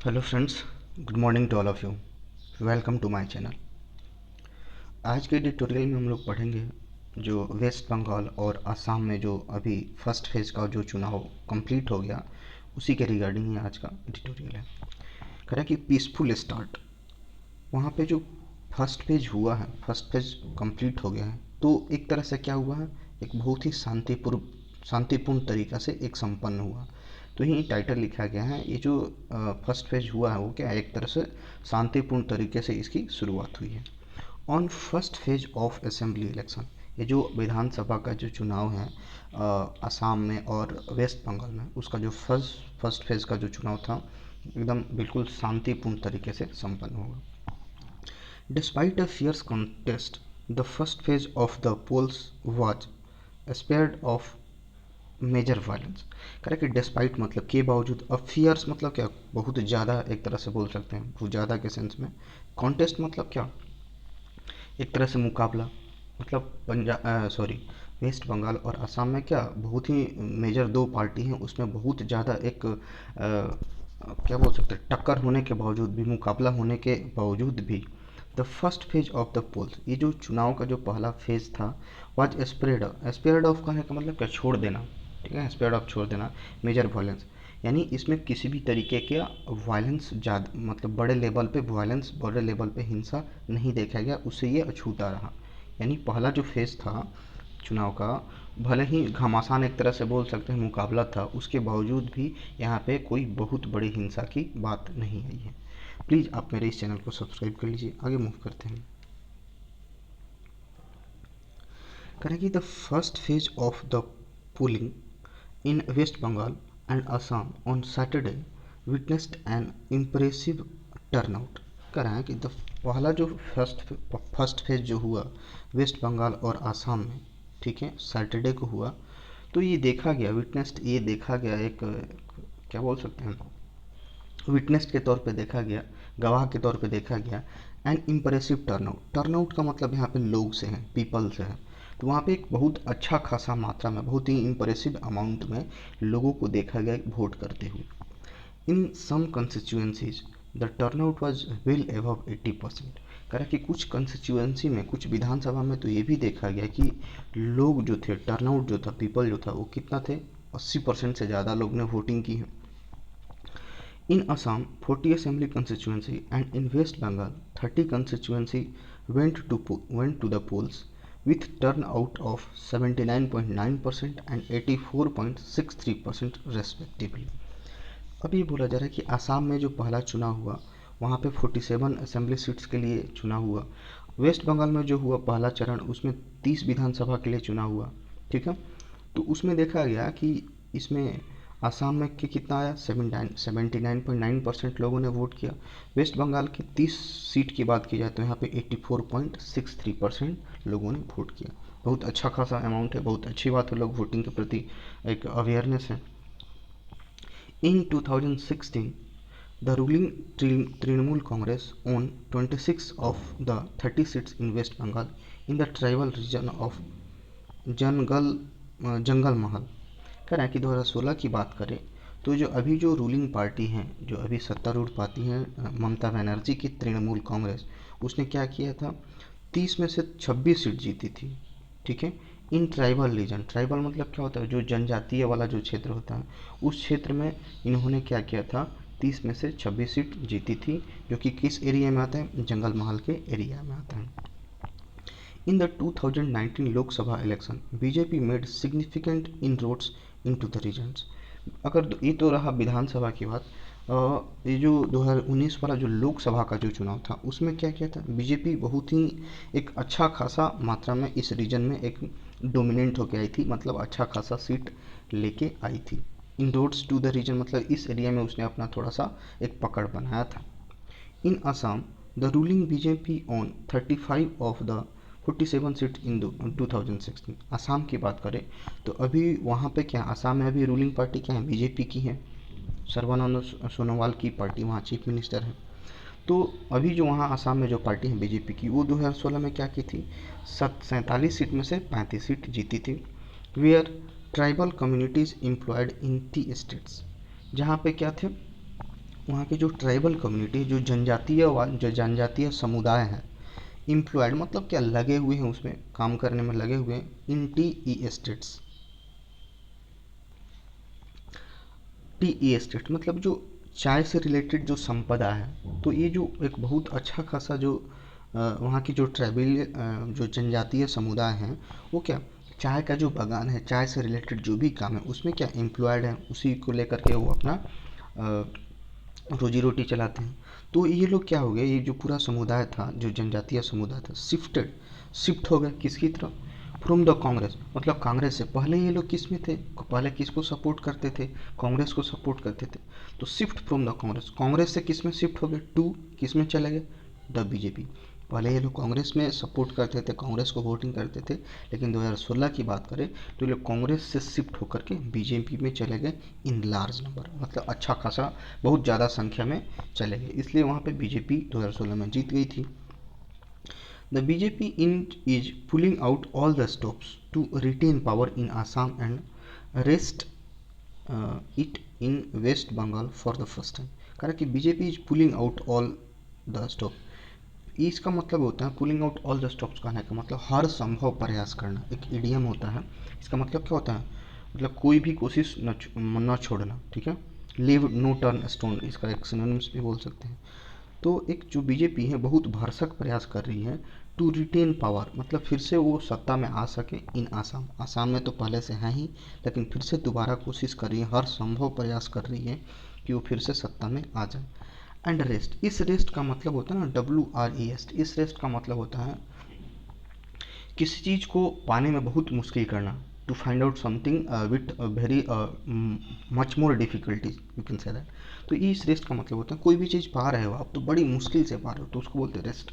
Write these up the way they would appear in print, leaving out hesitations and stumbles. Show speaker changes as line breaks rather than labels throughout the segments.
Hello friends, good morning to all of you. Welcome to my channel. आज के tutorial में हम लोग पढ़ेंगे जो वेस्ट बंगाल और असम में जो अभी फर्स्ट फेज़ का जो चुनाव कंप्लीट हो गया, उसी के रिगार्डिंग ही आज का ट्यूटोरियल है। कह रहा है कि पीसफुल स्टार्ट। वहाँ पे जो फर्स्ट फेज हुआ है, फर्स्ट फेज कंप्लीट हो गया है, तो एक तरह से क्या हुआ है, एक बहुत ही शांतिपूर्ण तरीक़ा से एक संपन्न हुआ। तो यही टाइटल लिखा गया है, ये जो फर्स्ट फेज हुआ है वो क्या है, एक तरह से शांतिपूर्ण तरीके से इसकी शुरुआत हुई है। On first phase of assembly election, ये जो विधानसभा का जो चुनाव है असम में और वेस्ट बंगाल में, उसका जो फर्स्ट फेज का जो चुनाव था, एकदम बिल्कुल शांतिपूर्ण तरीके से संपन्न हुआ। Despite a fierce contest, the first phase of the polls was spared of major violence. करें कि डिस्पाइट मतलब के बावजूद, अब फियर्स मतलब क्या, बहुत ज़्यादा, एक तरह से बोल सकते हैं बहुत ज़्यादा के सेंस में। कॉन्टेस्ट मतलब क्या, एक तरह से मुकाबला, मतलब वेस्ट बंगाल और असम में क्या बहुत ही मेजर दो पार्टी हैं, उसमें बहुत ज़्यादा एक क्या बोल सकते हैं, टक्कर होने के बावजूद भी, मुकाबला होने के बावजूद भी, the first phase of the polls, ये जो चुनाव का जो पहला फेज था, वाज स्पेयर्ड ऑफ कहने का मतलब क्या, छोड़ देना, ठीक है, स्पेयर्ड ऑफ छोड़ देना मेजर वायलेंस, यानी इसमें किसी भी तरीके का वायलेंस ज़्यादा, मतलब बड़े लेवल पे वायलेंस, बड़े लेवल पे हिंसा नहीं देखा गया, उससे ये अछूता रहा। यानी पहला जो फेज़ था चुनाव का, भले ही घमासान एक तरह से बोल सकते हैं मुकाबला था, उसके बावजूद भी यहाँ पे कोई बहुत बड़ी हिंसा की बात नहीं आई है। प्लीज़ आप मेरे इस चैनल को सब्सक्राइब कर लीजिए। आगे मूव करते हैं। करेंगे the first phase of the polling in West Bengal and Assam on Saturday witnessed an impressive turnout। कह रहा है कि पहला जो फर्स्ट फेज जो हुआ वेस्ट बंगाल और आसाम में, ठीक है, सैटरडे को हुआ, तो ये देखा गया, विटनेस्ड, ये देखा गया, एक क्या बोल सकते हैं, विटनेस के तौर पे देखा गया, गवाह के तौर पे देखा गया, एंड इम्प्रेसिव टर्नआउट। टर्नआउट का मतलब यहाँ पे लोग से हैं, पीपल से हैं, तो वहाँ पे एक बहुत अच्छा खासा मात्रा में, बहुत ही इम्प्रेसिव अमाउंट में लोगों को देखा गया वोट करते हुए। In some constituencies the turnout was well above 80%। कह रहा कि कुछ कंस्टिट्यूएंसी में, कुछ विधानसभा में तो ये भी देखा गया कि लोग जो थे, टर्नआउट जो था, पीपल जो था, वो कितना थे, 80% से ज़्यादा लोग ने वोटिंग की है। In Assam, 40 assembly constituency, and in West Bengal, 30 constituency went to the polls with turnout of 79.9% and 84.63% respectively। अब ये बोला जा रहा है कि आसाम में जो पहला चुनाव हुआ, वहाँ पे 47 असेंबली सीट्स के लिए चुनाव हुआ। वेस्ट बंगाल में जो हुआ पहला चरण, उसमें 30 विधानसभा के लिए चुनाव हुआ, ठीक है। तो उसमें देखा गया कि इसमें आसाम में कि कितना आया, 79.9% लोगों ने वोट किया। वेस्ट बंगाल की 30 सीट की बात की जाए तो यहाँ पे 84.63% लोगों ने वोट किया। बहुत अच्छा खासा अमाउंट है, बहुत अच्छी बात है, लोग वोटिंग के प्रति एक अवेयरनेस है। इन 2016 the ruling Trinamool Congress won 26 of the 30 seats in West Bengal in the tribal region of जंगल जंगल महल। कह रहा है कि 2016 की बात करें तो जो अभी जो रूलिंग पार्टी हैं, जो अभी सत्तारूढ़ पार्टी हैं, ममता बनर्जी की तृणमूल कांग्रेस, उसने क्या किया था, 30 में से 26 सीट जीती थी, ठीक है। इन ट्राइबल रीजन, ट्राइबल मतलब क्या होता है, जो जनजातीय वाला जो क्षेत्र होता है, उस क्षेत्र में इन्होंने क्या किया था, 30 में से 26 सीट जीती थी, जो कि किस एरिया में आता है, जंगल महल के एरिया में आता है। In the 2019 Lok Sabha election, BJP made significant inroads into the regions. अगर ये तो रहा विधानसभा की बात, ये जो 2019 वाला जो लोकसभा का जो चुनाव था, उसमें क्या किया था, बीजेपी बहुत ही एक अच्छा खासा मात्रा में इस रीजन में एक डोमिनेंट होकर आई थी, मतलब अच्छा खासा सीट लेके आई थी। इनरोड्स टू द रीजन मतलब इस एरिया में उसने अपना थोड़ा सा एक पकड़ बनाया था। In Assam the ruling BJP on 35 of the 47 seat in 2016। Assam की बात करें तो अभी वहाँ पे क्या, असम में अभी रूलिंग पार्टी क्या है, बीजेपी की है, सर्बानंद सोनोवाल की पार्टी वहाँ चीफ मिनिस्टर है। तो अभी जो वहाँ असम में जो पार्टी है बीजेपी की, वो 2016 में क्या की थी, 47 सीट में से 35 सीट जीती थी। Where tribal communities employed in tea states, जहाँ पे क्या थे, वहाँ के जो ट्राइबल कम्युनिटी, जो जनजातीय समुदाय हैं, एम्प्लॉयड मतलब क्या, लगे हुए हैं, उसमें काम करने में लगे हुए हैं इन tea estates. Tea estate मतलब जो चाय से रिलेटेड जो संपदा है, तो ये जो एक बहुत अच्छा खासा जो वहाँ की जो ट्राइबल जो जनजातीय समुदाय हैं, वो क्या, चाय का जो बागान है, चाय से रिलेटेड जो भी काम है उसमें क्या एम्प्लॉयड है, उसी को लेकर के वो अपना रोजी रोटी चलाते हैं। तो ये लोग क्या हो गए, ये जो पूरा समुदाय था, जो जनजातीय समुदाय था, शिफ्ट हो गए किसकी तरफ, फ्रॉम द कांग्रेस। मतलब कांग्रेस से पहले ये लोग किस में थे, पहले किसको सपोर्ट करते थे, कांग्रेस को सपोर्ट करते थे। तो shift from the Congress, Congress से किस में शिफ्ट हो गए, टू किस में चले गए, द बीजेपी। पहले ये लोग कांग्रेस में सपोर्ट करते थे, कांग्रेस को वोटिंग करते थे, लेकिन 2016 की बात करें तो ये लोग कांग्रेस से शिफ्ट होकर के बीजेपी में चले गए इन लार्ज नंबर, मतलब अच्छा खासा बहुत ज़्यादा संख्या में चले गए, इसलिए वहाँ पे बीजेपी 2016 में जीत गई थी। The BJP is pulling out all the stops to retain power in Assam and rest it in West Bengal for the first time। कारण कि BJP is pulling out all the stop, इसका मतलब होता है pulling out all the stops कहने का मतलब हर संभव प्रयास करना, एक इडियम होता है। इसका मतलब क्या होता है, मतलब कोई भी कोशिश न छोड़ना, ठीक है। लीव नो टर्न स्टोन, इसका एक सिनोनिम्स भी बोल सकते हैं। तो एक जो बीजेपी है बहुत भरसक प्रयास कर रही है टू रिटेन पावर, मतलब फिर से वो सत्ता में आ सके इन आसाम। आसाम में तो पहले से है ही, लेकिन फिर से दोबारा कोशिश कर रही है, हर संभव प्रयास कर रही है कि वो फिर से सत्ता में आ जाए। एंड रेस्ट, इस रेस्ट का मतलब होता है ना WREST, इस रेस्ट का मतलब होता है किसी चीज़ को पाने में बहुत मुश्किल करना, to find out something with very much more difficulties, you can say that. तो ये इस रेस्ट का मतलब होता है कोई भी चीज़ पा रहे हो आप तो बड़ी मुश्किल से पा रहे हो, तो उसको बोलते हैं रेस्ट।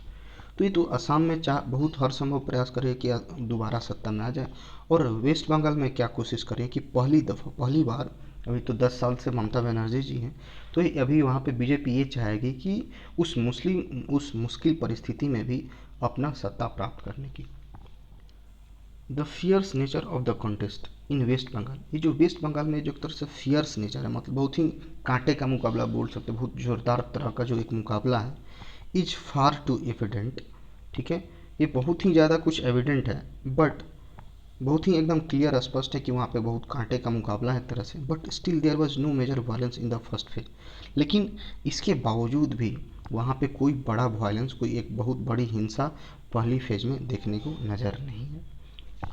तो ये तो असम में बहुत हर संभव प्रयास करे कि दोबारा सत्ता में आ जाए। और वेस्ट बंगाल में क्या कोशिश करें कि पहली बार, अभी तो 10 साल से ममता बनर्जी जी हैं, तो अभी वहाँ पे बीजेपी ये चाहेगी कि उस मुश्किल परिस्थिति में भी अपना सत्ता प्राप्त करने की। The fierce nature of the contest in West Bengal, ये जो वेस्ट बंगाल में जो एक तरह से फियर्स नेचर है, मतलब बहुत ही कांटे का मुकाबला बोल सकते हैं, बहुत जोरदार तरह का जो एक मुकाबला है, इज फार टू एविडेंट, ठीक है, ये बहुत ही ज़्यादा कुछ एविडेंट है, बट बहुत ही एकदम क्लियर स्पष्ट है कि वहाँ पे बहुत कांटे का मुकाबला है एक तरह से, but still there was no major violence in the first phase. लेकिन इसके बावजूद भी वहाँ पे कोई बड़ा वायलेंस, कोई एक बहुत बड़ी हिंसा पहली फेज में देखने को नज़र नहीं है।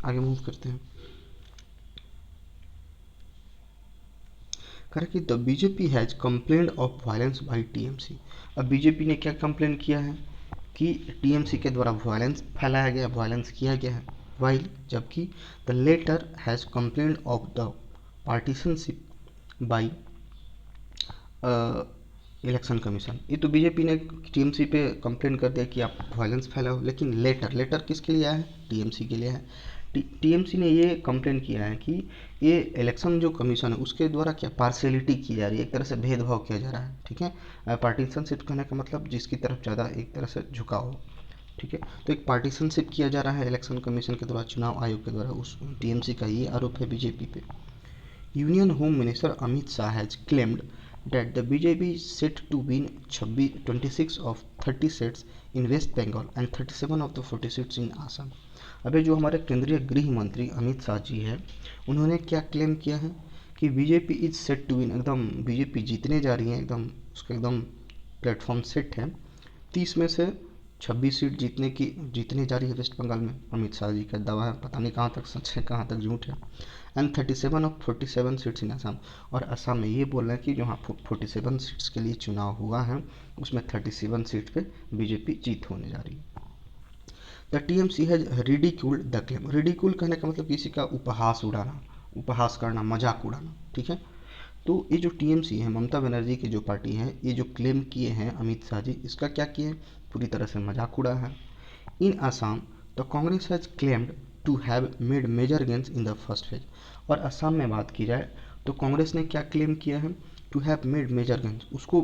आगे मूव करते हैं। करें कि the BJP has complained of violence by TMC. अब बीजेपी ने क्या कंप्लेन किया है कि टीएमसी के द्वारा वायलेंस फैलाया गया, वायलेंस किया गया है, वाइल जबकि the latter has complained of the partisanship by election commission. ये तो बीजेपी ने टीएमसी पे कंप्लेन कर दिया कि आप वायलेंस फैलाओ, लेकिन लेटर किसके लिए आया है, टीएमसी के लिए है। टीएमसी ने ये कंप्लेन किया है कि ये इलेक्शन जो कमीशन है उसके द्वारा क्या पार्शियलिटी की जा रही है, एक तरह से भेदभाव किया जा रहा है, ठीक है। पार्टीशनशिप कहने का मतलब जिसकी तरफ ज़्यादा एक तरह से झुकाव हो, ठीक है। तो एक पार्टीशनशिप किया जा रहा है इलेक्शन कमीशन के द्वारा, चुनाव आयोग के द्वारा, उस टीएमसी का ये आरोप है बीजेपी पे। Union home minister Amit Shah has claimed that the BJP is set to win 26 of 30 seats in West Bengal and 37 of the 40 seats in Assam। अबे जो हमारे केंद्रीय गृह मंत्री अमित शाह जी है, उन्होंने क्या क्लेम किया है कि BJP is set to win, एकदम बीजेपी जीतने जा रही है, एकदम उसका एकदम प्लेटफॉर्म सेट है। 30 में से 26 सीट जीतने जा रही है वेस्ट बंगाल में, अमित शाह जी का दावा है, पता नहीं कहाँ तक सच है कहाँ तक झूठ है। And 37 of 47 seats in Assam, और असम में ये बोल रहे हैं कि जो हाँ 47 सीट्स के लिए चुनाव हुआ है उसमें 37 सीट पे बीजेपी जीत होने जा रही है। The TMC has ridiculed the claim, ridicule कहने का मतलब किसी का उपहास उड़ाना, उपहास करना, मजाक उड़ाना, ठीक है। तो ये जो टीएमसी है, ममता बनर्जी की जो पार्टी है, ये जो क्लेम किए हैं अमित शाह जी, इसका क्या किए, पूरी तरह से मजाक उड़ा है। In Assam the Congress has claimed to have made major gains in the first phase, और असम में बात की जाए तो कांग्रेस ने क्या क्लेम किया है, to have made major gains, उसको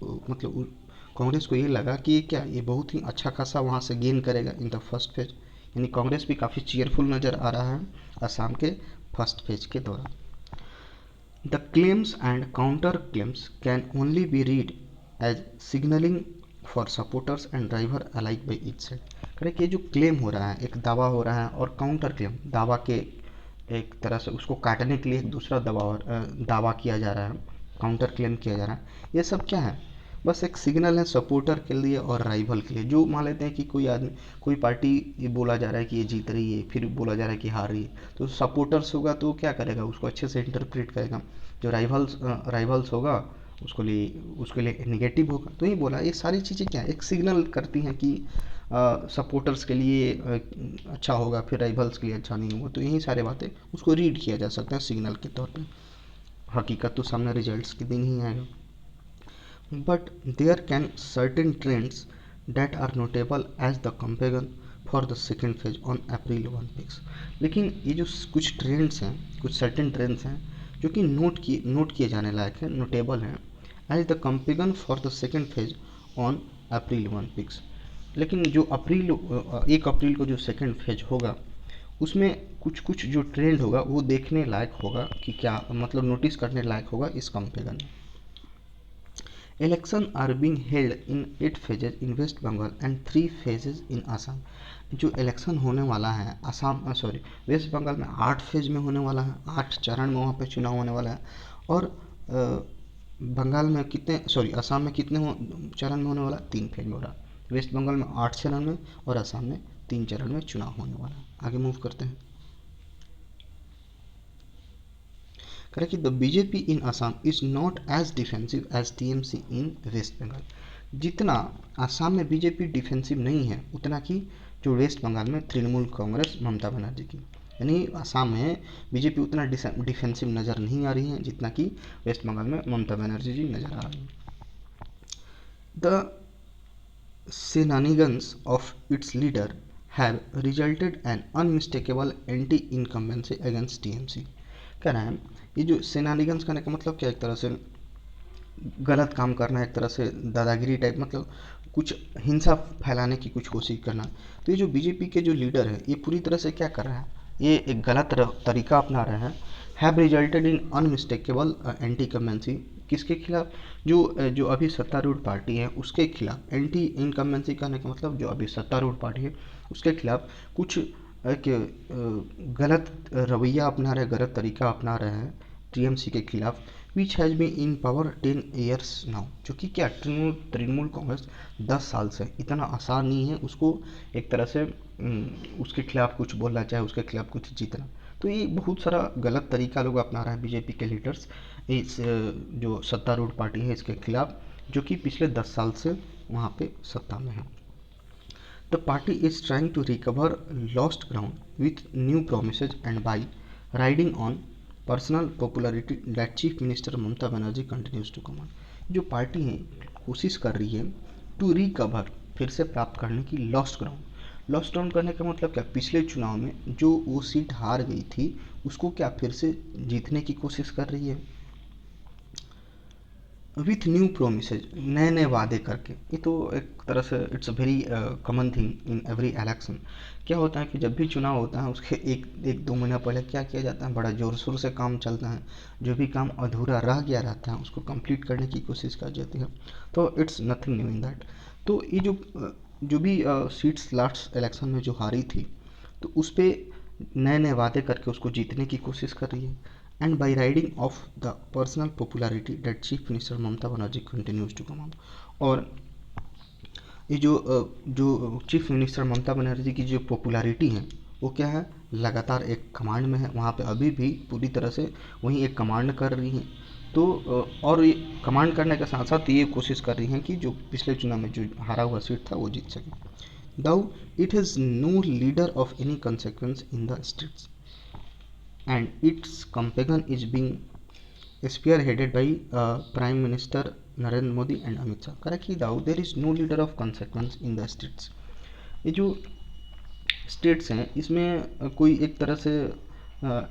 मतलब कांग्रेस को ये लगा कि क्या ये बहुत ही अच्छा खासा वहाँ से गेन करेगा इन द फर्स्ट फेज, यानी कांग्रेस भी काफ़ी चीयरफुल नज़र आ रहा है असम के फर्स्ट फेज के दौरान। The claims and counter claims can only be read as signalling for supporters and driver alike by each side. करें कि जो क्लेम हो रहा है, एक दावा हो रहा है और काउंटर क्लेम, दावा के एक तरह से उसको काटने के लिए एक दूसरा दावा किया जा रहा है, काउंटर क्लेम किया जा रहा है। ये सब क्या है, बस एक सिग्नल है सपोर्टर के लिए और राइवल के लिए। जो मान लेते हैं कि कोई आदमी, कोई पार्टी, ये बोला जा रहा है कि ये जीत रही है, फिर बोला जा रहा है कि हार रही है, तो सपोर्टर्स होगा तो क्या करेगा, उसको अच्छे से इंटरप्रेट करेगा। जो राइवल्स होगा उसके लिए नेगेटिव होगा। तो ये बोला, ये सारी चीज़ें क्या है, एक सिग्नल करती हैं कि सपोर्टर्स के लिए अच्छा होगा, फिर राइवल्स के लिए अच्छा नहीं होगा। तो यही सारे बातें उसको रीड किया जा सकता है सिग्नल के तौर पे। हकीकत तो सामने रिजल्ट्स के दिन ही आएगा। But there can certain trends that are notable as the comparison for the second phase on April Olympics। लेकिन ये जो कुछ ट्रेंड्स हैं, कुछ सर्टेन ट्रेंड्स हैं जो कि नोट किए जाने लायक हैं, नोटेबल हैं, as the comparison for the second phase on April Olympics. लेकिन जो 1 अप्रैल को जो सेकेंड फेज होगा उसमें कुछ कुछ जो ट्रेंड होगा वो देखने लायक होगा कि क्या, मतलब नोटिस करने लायक होगा इस कंपेरिजन में। Election are being held in 8 phases in West Bengal and 3 phases in Assam. जो इलेक्शन होने वाला है वेस्ट बंगाल में 8 फेज में होने वाला है, 8 चरण में वहाँ पे चुनाव होने वाला है। और बंगाल में असम में कितने चरण में होने वाला है, 3 फेज में हो रहा है। वेस्ट बंगाल में 8 चरण में और असम में 3 चरण में चुनाव होने वाला है। आगे मूव करते हैं। Correct, the BJP in Assam is not as defensive as TMC in West Bengal. जितना असम में बीजेपी डिफेंसिव नहीं है उतना कि जो वेस्ट बंगाल में तृणमूल कांग्रेस ममता बनर्जी की, यानी असम में बीजेपी उतना डिफेंसिव नज़र नहीं आ रही है जितना कि वेस्ट बंगाल में ममता बनर्जी जी नज़र आ रही है। The shenanigans of its leader have resulted an unmistakable anti-incumbency against TMC। कह रहे हैं ये जो सेनानिगंस करने का मतलब क्या, एक तरह से गलत काम करना, एक तरह से दादागिरी टाइप, मतलब कुछ हिंसा फैलाने की कुछ कोशिश करना। तो ये जो बीजेपी के जो लीडर है ये पूरी तरह से क्या कर रहा है, ये एक गलत तरीका अपना रहे हैं। Have resulted in unmistakable anti कमेंसी, किसके खिलाफ, जो अभी सत्तारूढ़ पार्टी है उसके खिलाफ। एंटी इनकम्बेंसी कहने का मतलब जो अभी सत्तारूढ़ पार्टी है उसके खिलाफ कुछ एक गलत रवैया अपना रहे, गलत तरीका अपना रहे हैं टीएमसी के खिलाफ। Which has been in power 10 years now, जो कि क्या तृणमूल कांग्रेस 10 साल से, इतना आसान नहीं है उसको एक तरह से उसके खिलाफ कुछ बोलना चाहे, उसके खिलाफ कुछ जीतना। तो ये बहुत सारा गलत तरीका लोग अपना रहा है बीजेपी के लीडर्स इस जो सत्तारूढ़ पार्टी है इसके खिलाफ, जो कि पिछले 10 साल से वहाँ पे सत्ता में है। The party is trying to recover lost ground with new promises and by riding on personal popularity that chief minister Mamata Banerjee continues to command. जो पार्टी है कोशिश कर रही है टू रिकवर, फिर से प्राप्त करने की लॉस्ट ग्राउंड। लॉस्ट ग्राउंड करने का मतलब क्या, पिछले चुनाव में जो वो सीट हार गई थी उसको क्या फिर से जीतने की कोशिश कर रही है विथ न्यू प्रोमिसेज, नए नए वादे करके। ये तो एक तरह से it's a very common thing in every election. क्या होता है कि जब भी चुनाव होता है उसके एक दो महीना पहले क्या किया जाता है, बड़ा ज़ोर शोर से काम चलता है, जो भी काम अधूरा रह गया रहता है उसको कंप्लीट करने की कोशिश की जाती है। तो it's nothing new in that. तो ये जो भी सीट्स लास्ट इलेक्शन में जो हारी थी तो उस पर नए नए वादे करके उसको जीतने की कोशिश कर रही है। And by riding of the personal popularity that chief minister Mamata Banerjee continues to command. और ये जो चीफ मिनिस्टर ममता बनर्जी की जो पॉपुलैरिटी है वो क्या है, लगातार एक कमांड में है, वहाँ पे अभी भी पूरी तरह से वहीं एक कमांड कर रही हैं। तो और ये कमांड करने के साथ साथ ये कोशिश कर रही हैं कि जो पिछले चुनाव में जो हारा हुआ सीट था वो जीत सके। Though it has no leader of any consequence in the states and its campaign is being spearheaded by Prime Minister Narendra Modi and Amit Shah। Correctly, though there is no leader of consequence in the states। ये जो states हैं इसमें कोई एक तरह से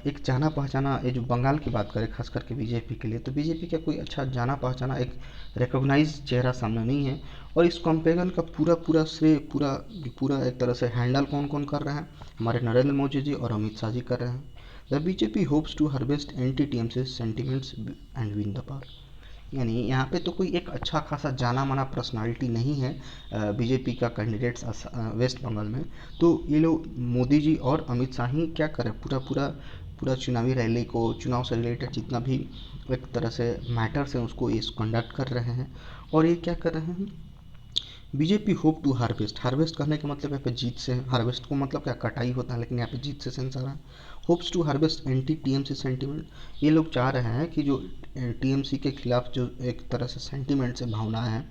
एक जाना पहचाना, ये जो बंगाल की बात करें खास करके बीजेपी के लिए, तो बीजेपी का कोई अच्छा जाना पहचाना एक रिकॉग्नाइज चेहरा सामने नहीं है। और इस कैंपेन का पूरा श्रेय पूरा एक तरह से हैंडल कौन कौन कर रहे हैं, हमारे नरेंद्र मोदी जी और अमित शाह जी कर रहे हैं। The BJP hopes to harvest anti TMC sentiments and win the power. यानी यहाँ पे तो कोई एक अच्छा खासा जाना माना पर्सनालिटी नहीं है बीजेपी का कैंडिडेट्स वेस्ट बंगाल में। तो ये लोग मोदी जी और अमित शाह ही क्या करें, पूरा चुनावी रैली को, चुनाव से रिलेटेड जितना भी एक तरह से मैटर्स हैं उसको ये कंडक्ट कर रहे हैं। और ये क्या कर रहे हैं, बीजेपी होप टू हार्वेस्ट करने का मतलब यहाँ पे जीत से, हार्वेस्ट को मतलब क्या कटाई होता है, लेकिन यहाँ पे जीत से सेंस आ रहा है। Hopes to harvest anti TMC sentiment. ये लोग चाह रहे हैं कि जो टीएमसी के खिलाफ जो एक तरह से सेंटीमेंट से भावना है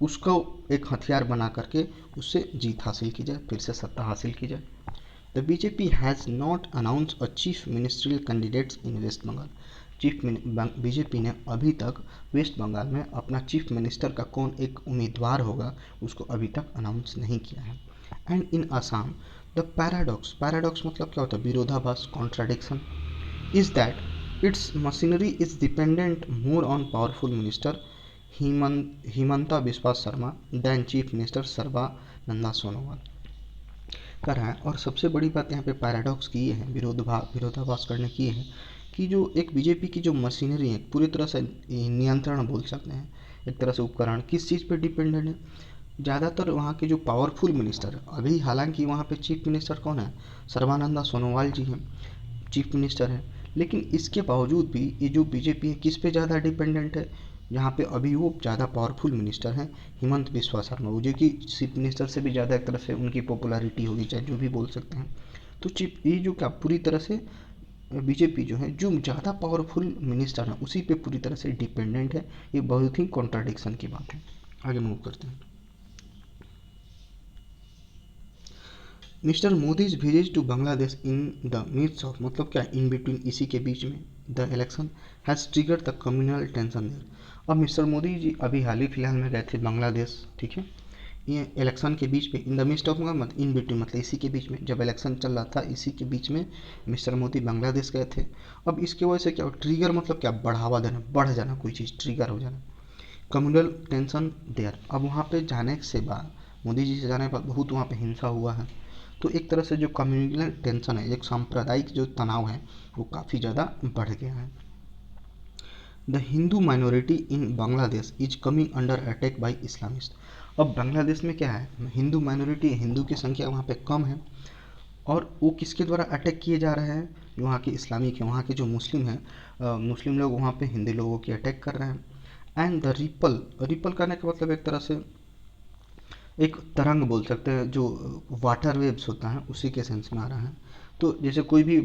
उसको एक हथियार बना करके उससे जीत हासिल की जाए, फिर से सत्ता हासिल की जाए। The BJP has not announce a chief ministerial candidates in West Bengal. BJP ने अभी तक वेस्ट बंगाल में अपना चीफ मिनिस्टर का कौन एक उम्मीदवार होगा उसको अभी तक अनाउंस नहीं किया है। And in Assam the paradox मतलब क्या होता है, विरोधाभास, contradiction, is that its machinery is dependent more on powerful minister Himanta Biswa Sharma than chief minister Sarbananda Sonowal कर रहा है। और सबसे बड़ी बात यहाँ पे पैराडॉक्स की ये है, विरोधाभास करने की है कि जो एक बीजेपी की जो मशीनरी है पूरी तरह से नियंत्रण बोल सकते हैं, एक तरह से उपकरण किस चीज़ पे डिपेंडेंट है, ज़्यादातर वहाँ के जो पावरफुल मिनिस्टर है, अभी हालांकि वहाँ पे चीफ मिनिस्टर कौन है, सर्बानंदा सोनोवाल जी हैं चीफ मिनिस्टर हैं, लेकिन इसके बावजूद भी ये जो बीजेपी है किस पे ज़्यादा डिपेंडेंट है, जहाँ पे अभी वो ज़्यादा पावरफुल मिनिस्टर हैं हिमंत बिस्वा शर्मा, वो जो कि चीफ मिनिस्टर से भी ज़्यादा एक तरह से उनकी पॉपुलैरिटी होगी, चाहे जो भी बोल सकते हैं। तो चीफ ये जो क्या पूरी तरह से बीजेपी जो है जो ज़्यादा पावरफुल मिनिस्टर है उसी पे पूरी तरह से डिपेंडेंट है। ये बहुत ही कॉन्ट्राडिक्शन की बात है। आगे मूव करते हैं। Mister Modi's visit to Bangladesh in the mids of मतलब क्या इन बिटवीन, इसी के बीच में the election has triggered the communal tension there. अब मिस्टर मोदी जी अभी हाल ही फिलहाल में गए थे बांग्लादेश, ठीक है, ये इलेक्शन के बीच में, इन द मिस्ट ऑफ मतलब इन बिटवीन मतलब इसी के बीच में, जब इलेक्शन चल रहा था इसी के बीच में मिस्टर मोदी बांग्लादेश गए थे। अब इसकी वजह से क्या ट्रिगर मतलब क्या बढ़ावा देना, बढ़ जाना, कोई चीज़ ट्रिगर हो जाना, कम्युनल टेंशन देयर। अब वहाँ पे जाने से बाद, मोदी जी से जाने के बाद बहुत वहाँ पे हिंसा हुआ है, तो एक तरह से जो कम्युनल टेंशन है, एक सांप्रदायिक जो तनाव है वो काफ़ी ज़्यादा बढ़ गया है। The Hindu minority in Bangladesh is coming under attack by Islamist. अब बांग्लादेश में क्या है, हिंदू माइनॉरिटी, हिंदू की संख्या वहाँ पे कम है और वो किसके द्वारा अटैक किए जा रहे हैं, वहाँ के इस्लामिक है, वहाँ के जो मुस्लिम हैं, मुस्लिम लोग वहाँ पे हिंदू लोगों की अटैक कर रहे हैं। एंड द रिपल करने का मतलब एक तरह से एक तरंग बोल सकते हैं, जो वाटर वेव्स होता है उसी के सेंस में आ रहा है। तो जैसे कोई भी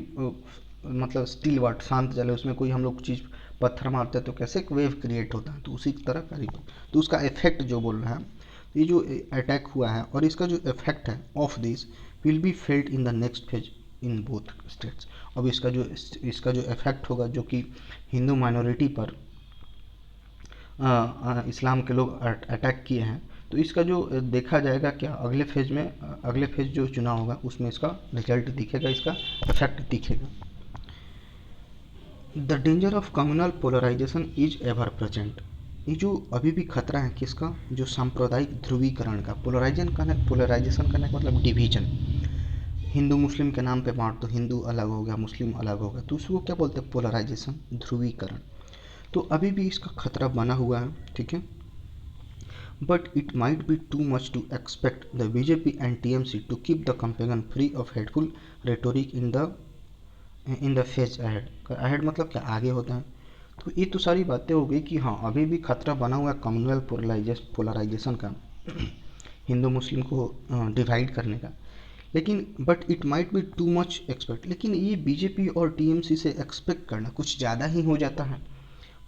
मतलब स्टील वाटर शांत जल है, उसमें कोई हम लोग चीज़ पत्थर मारते हैं तो कैसे एक वेव क्रिएट होता है, तो उसी तरह का रिपल, तो उसका इफेक्ट जो बोल रहा है, ये जो अटैक हुआ है और इसका जो इफेक्ट है of this will be felt in the next phase in both states. अब इसका जो इफेक्ट होगा जो कि हिंदू माइनॉरिटी पर इस्लाम के लोग अटैक किए हैं, तो इसका जो देखा जाएगा क्या अगले फेज में, अगले फेज जो चुनाव होगा उसमें इसका रिजल्ट दिखेगा, इसका इफेक्ट दिखेगा। The danger of communal polarisation is ever present. ये जो अभी भी खतरा है किसका, जो सांप्रदायिक ध्रुवीकरण का, पोलराइजेशन करने का मतलब डिवीजन, हिंदू मुस्लिम के नाम पे बांट दो, हिंदू अलग हो गया मुस्लिम अलग हो गया, तो उसको क्या बोलते हैं, पोलराइजेशन, ध्रुवीकरण। तो अभी भी इसका खतरा बना हुआ है, ठीक है। But it might be too much to expect the BJP and TMC to keep the campaign free of hateful rhetoric in the phase ahead। ahead मतलब क्या, आगे होता है। तो ये तो सारी बातें हो गई कि हाँ अभी भी खतरा बना हुआ है कम्युनल पोलराइजेशन का, हिंदू मुस्लिम को डिवाइड करने का। लेकिन but it might be too much expect, लेकिन ये बीजेपी और टीएमसी से एक्सपेक्ट करना कुछ ज़्यादा ही हो जाता है।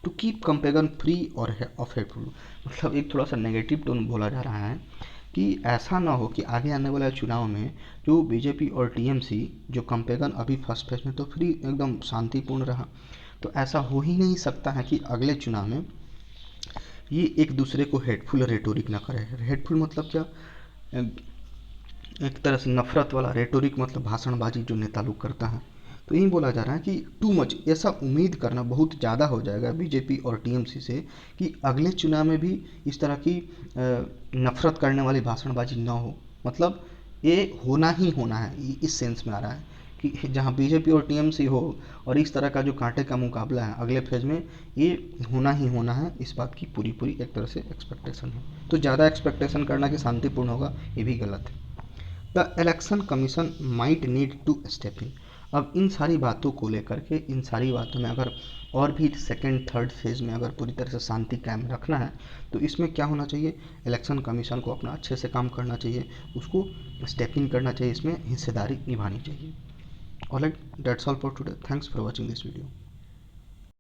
टू कीप कंपेगन फ्री और ऑफ हेटफुल, मतलब एक थोड़ा सा नेगेटिव टोन बोला जा रहा है कि ऐसा ना हो कि आगे आने वाले चुनाव में जो बीजेपी और टीएमसी जो कंपेगन अभी फर्स्ट फेज में तो फ्री एकदम शांतिपूर्ण रहा, तो ऐसा हो ही नहीं सकता है कि अगले चुनाव में ये एक दूसरे को हेटफुल रेटोरिक ना करे। हेटफुल मतलब क्या, एक तरह से नफरत वाला, रेटोरिक मतलब भाषणबाजी जो नेता लोग करता है। तो यही बोला जा रहा है कि टू मच, ऐसा उम्मीद करना बहुत ज़्यादा हो जाएगा बीजेपी और टीएमसी से कि अगले चुनाव में भी इस तरह की नफरत करने वाली भाषणबाजी ना हो। मतलब ये होना ही होना है, इस सेंस में आ रहा है कि जहाँ बीजेपी और टीएमसी हो और इस तरह का जो कांटे का मुकाबला है अगले फेज में, ये होना ही होना है, इस बात की पूरी पूरी एक तरह से एक्सपेक्टेशन है। तो ज़्यादा एक्सपेक्टेशन करना कि शांतिपूर्ण होगा, ये भी गलत है। The election commission might need to step in. अब इन सारी बातों को लेकर के, इन सारी बातों में अगर और भी सेकेंड थर्ड फेज में अगर पूरी तरह से शांति कायम रखना है, तो इसमें क्या होना चाहिए, इलेक्शन कमीशन को अपना अच्छे से काम करना चाहिए, उसको स्टेप इन करना चाहिए, इसमें हिस्सेदारी निभानी चाहिए। Alright, that's all for today. Thanks for watching this video.